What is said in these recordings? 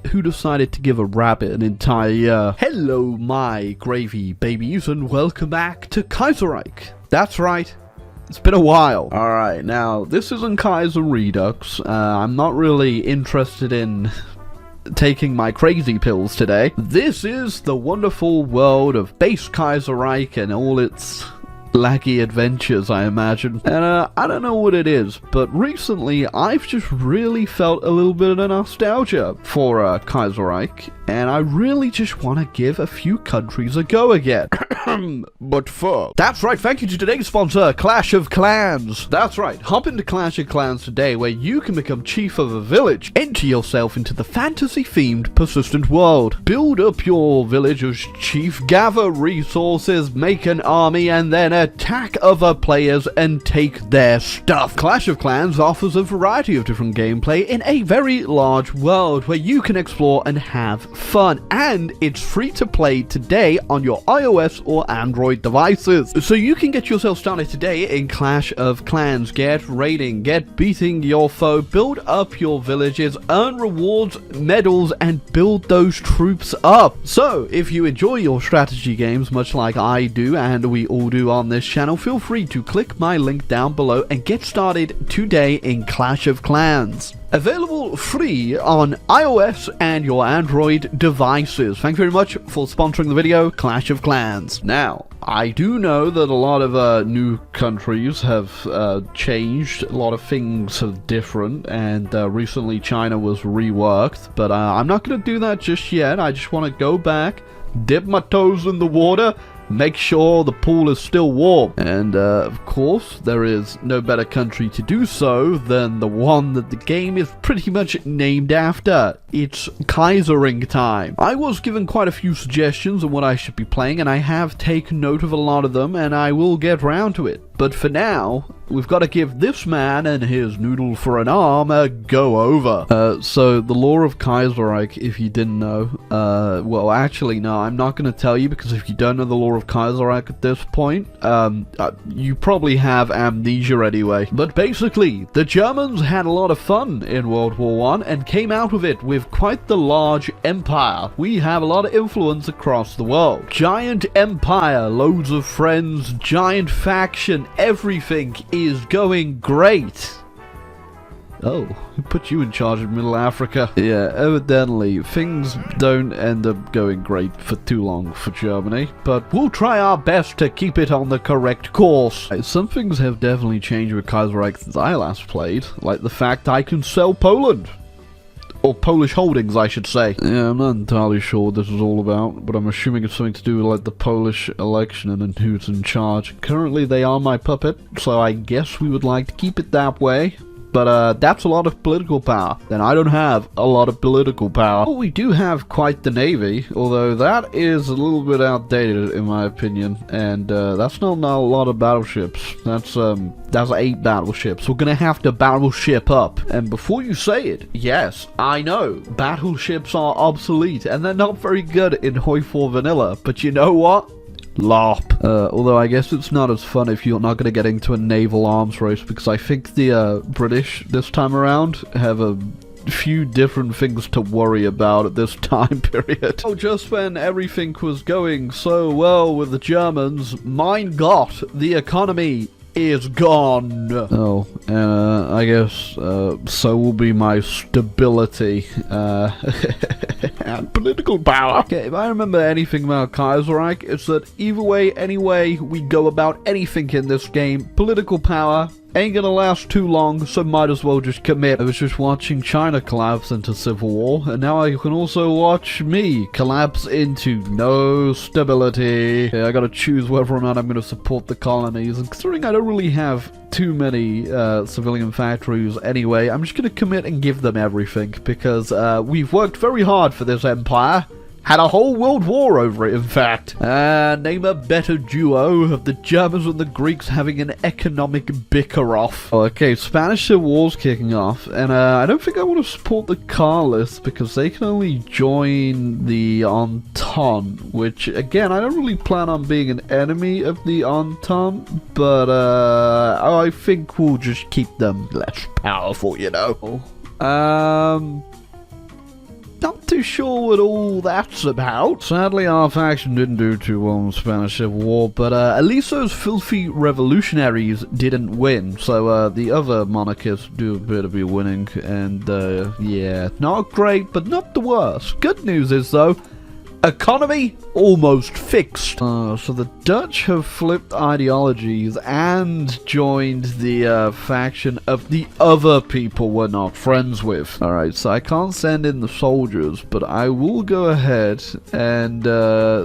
who decided to give a rabbit an entire year? Hello, my gravy babies, and welcome back to Kaiserreich. That's right. It's been a while. Alright, now, this isn't Kaiser Redux. I'm not really interested in taking my crazy pills today. This is the wonderful world of base Kaiserreich and all its laggy adventures, I imagine. And I don't know what it is, but recently I've just really felt a little bit of nostalgia for Kaiserreich, and I really just want to give a few countries a go again. But first, that's right, thank you to today's sponsor, Clash of Clans. That's right, hop into Clash of Clans today where you can become chief of a village. Enter yourself into the fantasy-themed persistent world. Build up your village as chief, gather resources, make an army, and then attack other players and take their stuff. Clash of Clans offers a variety of different gameplay in a very large world where you can explore and have fun, and it's free to play today on your iOS or Android devices. So you can get yourself started today in Clash of Clans. Get raiding, get beating your foe, build up your villages, earn rewards, medals, and build those troops up. So if you enjoy your strategy games much like I do and we all do on this channel, feel free to click my link down below and get started today in Clash of Clans. Available free on iOS and your Android devices. Thank you very much for sponsoring the video, Clash of Clans. Now, I do know that a lot of new countries have changed, a lot of things are different, and recently China was reworked, but I'm not going to do that just yet. I just want to go back, dip my toes in the water, make sure the pool is still warm. And of course, there is no better country to do so than the one that the game is pretty much named after. It's Kaiserreich time. I was given quite a few suggestions on what I should be playing, and I have taken note of a lot of them, and I will get round to it. But for now, we've got to give this man and his noodle for an arm a go-over. So, the lore of Kaiserreich, if you didn't know, well, actually, no, I'm not going to tell you, because if you don't know the lore of Kaiserreich at this point, you probably have amnesia anyway. But basically, the Germans had a lot of fun in World War I, and came out of it with quite the large empire. We have a lot of influence across the world. Giant empire, loads of friends, giant faction, everything is going great. Oh, who put you in charge of Middle Africa? Yeah, evidently, things don't end up going great for too long for Germany, but we'll try our best to keep it on the correct course. Some things have definitely changed with Kaiserreich since I last played, like the fact I can sell Poland. Or Polish holdings, I should say. Yeah, I'm not entirely sure what this is all about, but I'm assuming it's something to do with, like, the Polish election and who's in charge. Currently, they are my puppet, so I guess we would like to keep it that way. But, that's a lot of political power. Then I don't have a lot of political power. Well, we do have quite the navy, although that is a little bit outdated, in my opinion. And, that's not a lot of battleships. That's 8 battleships. We're gonna have to battleship up. And before you say it, yes, I know, battleships are obsolete, and they're not very good in Hoi 4 Vanilla. But you know what? LARP. Although I guess it's not as fun if you're not going to get into a naval arms race, because I think the British this time around have a few different things to worry about at this time period. Oh, just when everything was going so well with the Germans, mein Gott, the economy is gone. Oh, and I guess so will be my stability and political power. Okay, if I remember anything about Kaiserreich, it's that either way, any way we go about anything in this game, political power ain't gonna last too long, so might as well just commit. I was just watching China collapse into civil war, and now I can also watch me collapse into no stability. Okay, I gotta choose whether or not I'm gonna support the colonies, and considering I don't really have too many civilian factories anyway, I'm just gonna commit and give them everything, because we've worked very hard for this empire. Had a whole world war over it, in fact. Name a better duo of the Germans and the Greeks having an economic bicker-off. Okay, Spanish Civil War's kicking off, and I don't think I want to support the Carlists, because they can only join the Entente, which, again, I don't really plan on being an enemy of the Entente, but I think we'll just keep them less powerful, you know. not too sure what all that's about. Sadly, our faction didn't do too well in the Spanish Civil War, but at least those filthy revolutionaries didn't win, so the other monarchists do appear to be winning, and yeah, not great, but not the worst. Good news is, though, economy almost fixed. So the Dutch have flipped ideologies and joined the faction of the other people we're not friends with. Alright, so I can't send in the soldiers, but I will go ahead and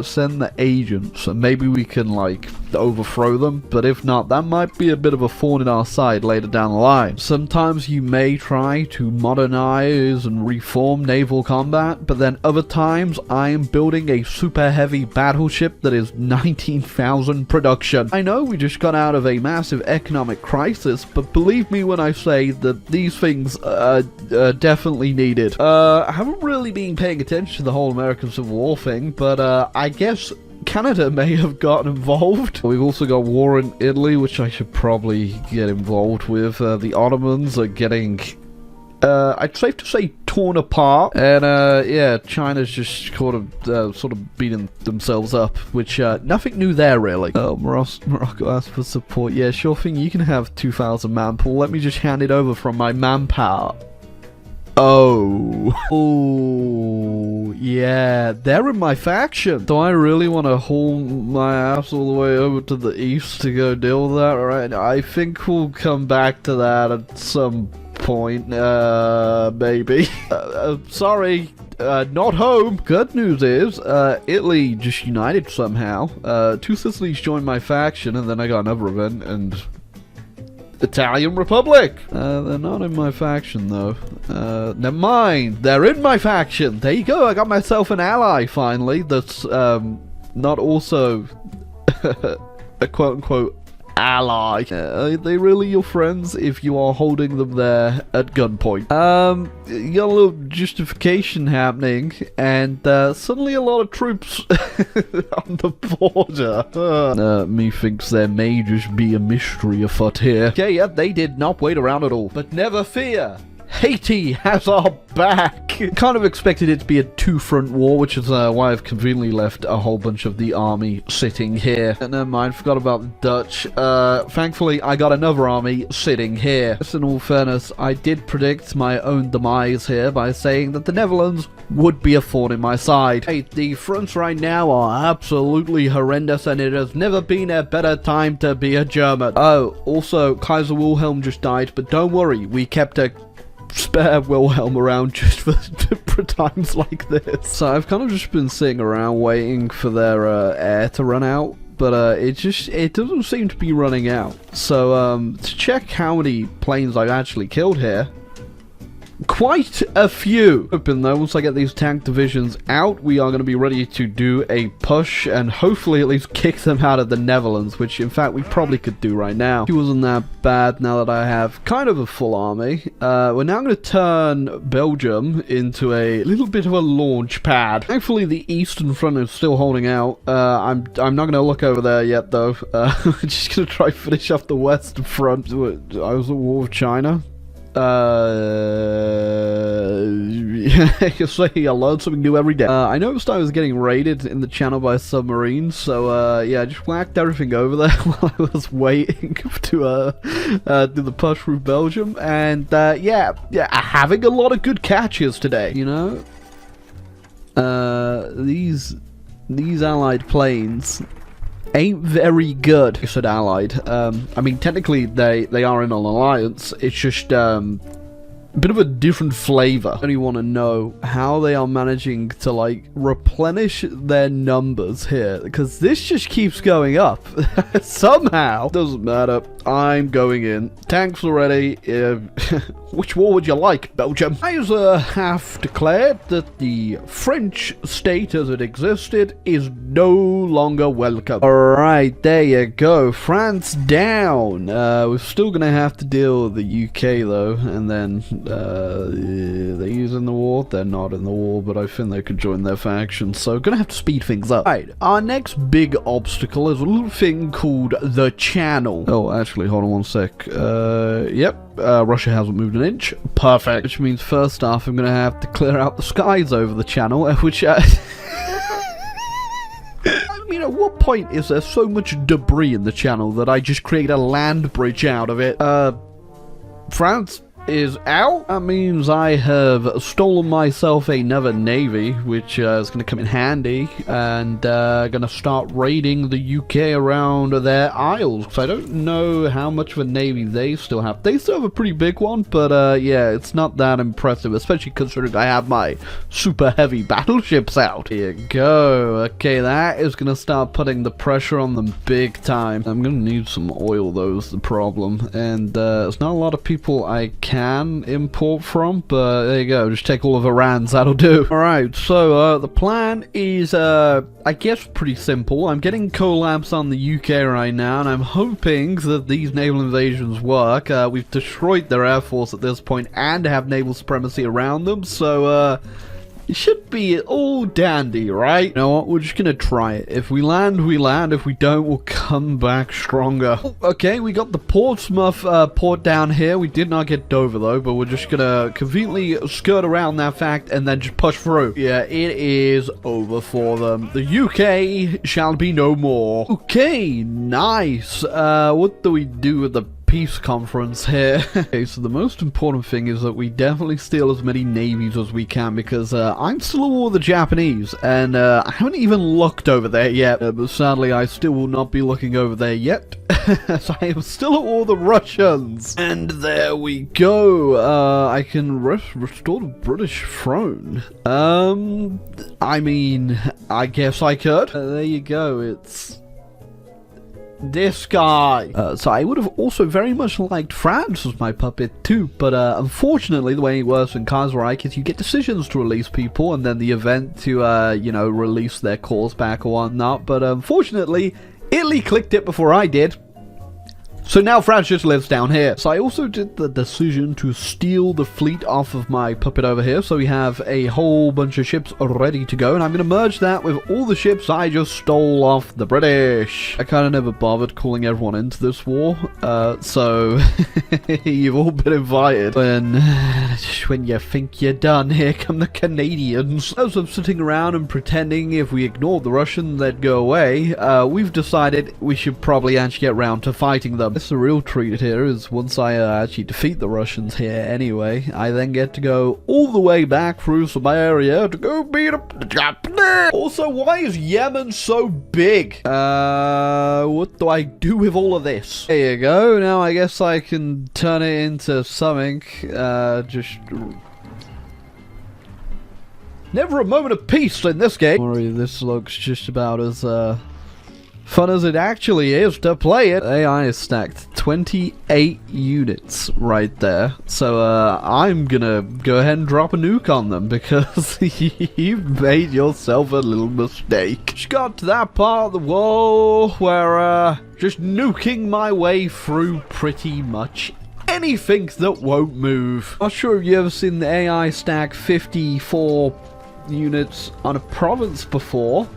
send the agents, and maybe we can, like, overthrow them, but if not, that might be a bit of a thorn in our side later down the line. Sometimes you may try to modernize and reform naval combat, but then other times I am building a super heavy battleship that is 19,000 production. I know we just got out of a massive economic crisis, but believe me when I say that these things are definitely needed. I haven't really been paying attention to the whole American Civil War thing, but I guess Canada may have gotten involved. We've also got war in Italy, which I should probably get involved with. The Ottomans are getting, I'd safe to say, torn apart. And yeah, China's just sort of beating themselves up, which nothing new there really. Oh, Morocco asked for support. Yeah, sure thing. You can have 2,000 manpower. Let me just hand it over from my manpower. Oh, yeah, they're in my faction. Do I really want to haul my ass all the way over to the east to go deal with that? Right, I think we'll come back to that at some point, maybe. Sorry, not home. Good news is, Italy just united somehow. Two Sicilies joined my faction, and then I got another event, and Italian Republic! They're not in my faction, though. Never mind. They're in my faction! There you go, I got myself an ally, finally, that's, not also a quote-unquote ally. Are they really your friends if you are holding them there at gunpoint? You got a little justification happening, and suddenly a lot of troops on the border. Methinks there may just be a mystery afoot here. Okay, yeah, they did not wait around at all. But never fear, Haiti has our back. Kind of expected it to be a two-front war, which is why I've conveniently left a whole bunch of the army sitting here. And never mind, forgot about the Dutch. Thankfully, I got another army sitting here. In all fairness, I did predict my own demise here by saying that the Netherlands would be a thorn in my side. Hey, the fronts right now are absolutely horrendous, and it has never been a better time to be a German. Oh, also, Kaiser Wilhelm just died, but don't worry, we kept a spare Wilhelm around just for times like this. So I've kind of just been sitting around waiting for their air to run out, but it doesn't seem to be running out. So to check how many planes I've actually killed here, quite a few. Hoping though, once I get these tank divisions out, we are going to be ready to do a push and hopefully at least kick them out of the Netherlands, which in fact we probably could do right now. It wasn't that bad now that I have kind of a full army. We're now going to turn Belgium into a little bit of a launch pad. Thankfully the eastern front is still holding out. I'm not going to look over there yet though. I'm just going to try to finish off the western front. I was at war with China. You say I learned something new every day. I noticed I was getting raided in the channel by submarines, so yeah, I just whacked everything over there while I was waiting to do the push through Belgium, and yeah, having a lot of good catches today, you know. These allied planes ain't very good. I said allied. I mean, technically they are in an alliance. It's just a bit of a different flavor. I only want to know how they are managing to like replenish their numbers here, because this just keeps going up somehow. Doesn't matter. I'm going in. Tanks already. Which war would you like, Belgium? Kaiser have declared that the French state as it existed is no longer welcome. Alright, there you go. France down. We're still gonna have to deal with the UK though, and then These in the war? They're not in the war, but I think they could join their faction, so gonna have to speed things up. Alright, our next big obstacle is a little thing called the Channel. Oh, actually, hold on one sec. Yep, Russia hasn't moved an inch. Perfect. Which means first off, I'm gonna have to clear out the skies over the Channel, which, I mean, at what point is there so much debris in the Channel that I just create a land bridge out of it? France is out. That means I have stolen myself another navy, which is going to come in handy, and going to start raiding the UK around their isles, because I don't know how much of a navy they still have. They still have a pretty big one, but yeah, it's not that impressive, especially considering I have my super heavy battleships out. Here you go. Okay, that is going to start putting the pressure on them big time. I'm going to need some oil, though, is the problem, and there's not a lot of people I can import from, but there you go, just take all of Iran's, that'll do. Alright, so the plan is I guess pretty simple. I'm getting collabs on the UK right now, and I'm hoping that these naval invasions work. We've destroyed their air force at this point and have naval supremacy around them, so it should be all dandy, right? You know what? We're just gonna try it. If we land, we land. If we don't, we'll come back stronger. Okay, we got the Portsmouth port down here. We did not get Dover, though, but we're just gonna conveniently skirt around that fact and then just push through. Yeah, it is over for them. The UK shall be no more. Okay, nice. What do we do with the peace conference here? Okay, so the most important thing is that we definitely steal as many navies as we can, because I'm still at war with the Japanese, and I haven't even looked over there yet, but sadly I still will not be looking over there yet. So I am still at war with the Russians. And there we go. I can restore the British throne. I mean, I guess I could. There you go, it's this guy. So I would have also very much liked France as my puppet too, but unfortunately the way it works in Kaiserreich is you get decisions to release people and then the event to, you know, release their cause back or whatnot, but unfortunately Italy clicked it before I did. So now France just lives down here. So I also did the decision to steal the fleet off of my puppet over here. So we have a whole bunch of ships ready to go. And I'm going to merge that with all the ships I just stole off the British. I kind of never bothered calling everyone into this war. So you've all been invited. When you think you're done, here come the Canadians. As I'm sitting around and pretending if we ignored the Russian, they'd go away, we've decided we should probably actually get round to fighting them. The real treat here is once I actually defeat the Russians here anyway, I then get to go all the way back through some area to go beat up the Japanese. Also, why is Yemen so big? What do I do with all of this? There you go. Now I guess I can turn it into something. Just never a moment of peace in this game. Sorry, this looks just about as fun as it actually is to play it. AI is stacked 28 units right there. So I'm gonna go ahead and drop a nuke on them because you've made yourself a little mistake. Just got to that part of the war where just nuking my way through pretty much anything that won't move. Not sure if you've ever seen the AI stack 54 units on a province before,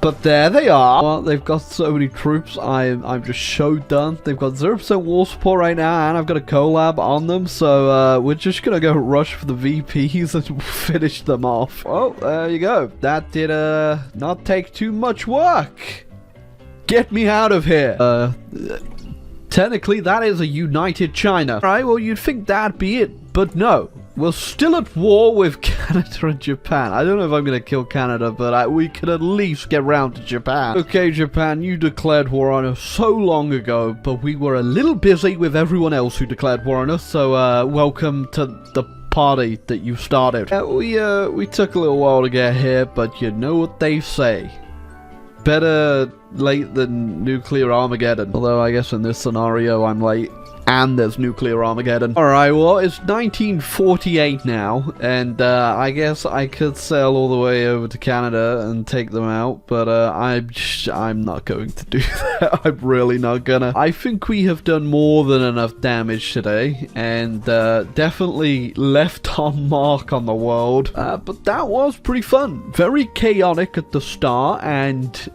but there they are. Well, they've got so many troops, I'm just so done. They've got 0% war support right now, and I've got a collab on them, so we're just gonna go rush for the VPs and finish them off. Well, there you go. That did not take too much work. Get me out of here. Technically, that is a united China. Right, well, you'd think that'd be it, but no. We're still at war with Canada and Japan. I don't know if I'm going to kill Canada, but we could at least get round to Japan. Okay, Japan, you declared war on us so long ago, but we were a little busy with everyone else who declared war on us, so welcome to the party that you started. We took a little while to get here, but you know what they say. Better late than nuclear Armageddon. Although I guess in this scenario I'm late. and there's nuclear Armageddon. Alright, well, it's 1948 now, and I guess I could sail all the way over to Canada and take them out, but I'm not going to do that. I'm really not gonna. I think we have done more than enough damage today, and definitely left our mark on the world, but that was pretty fun. Very chaotic at the start, and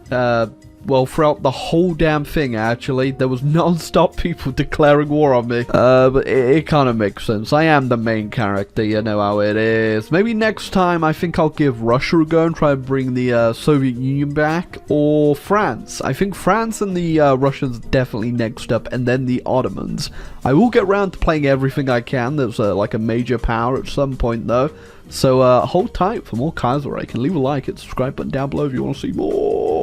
well, throughout the whole damn thing, actually, there was non-stop people declaring war on me. But it kind of makes sense. I am the main character, you know how it is. Maybe next time, I think I'll give Russia a go and try to bring the Soviet Union back, or France. I think France and the Russians definitely next up, and then the Ottomans. I will get around to playing everything I can. There's like a major power at some point, though. So hold tight for more Kaiserreich, and leave a like and subscribe button down below if you want to see more.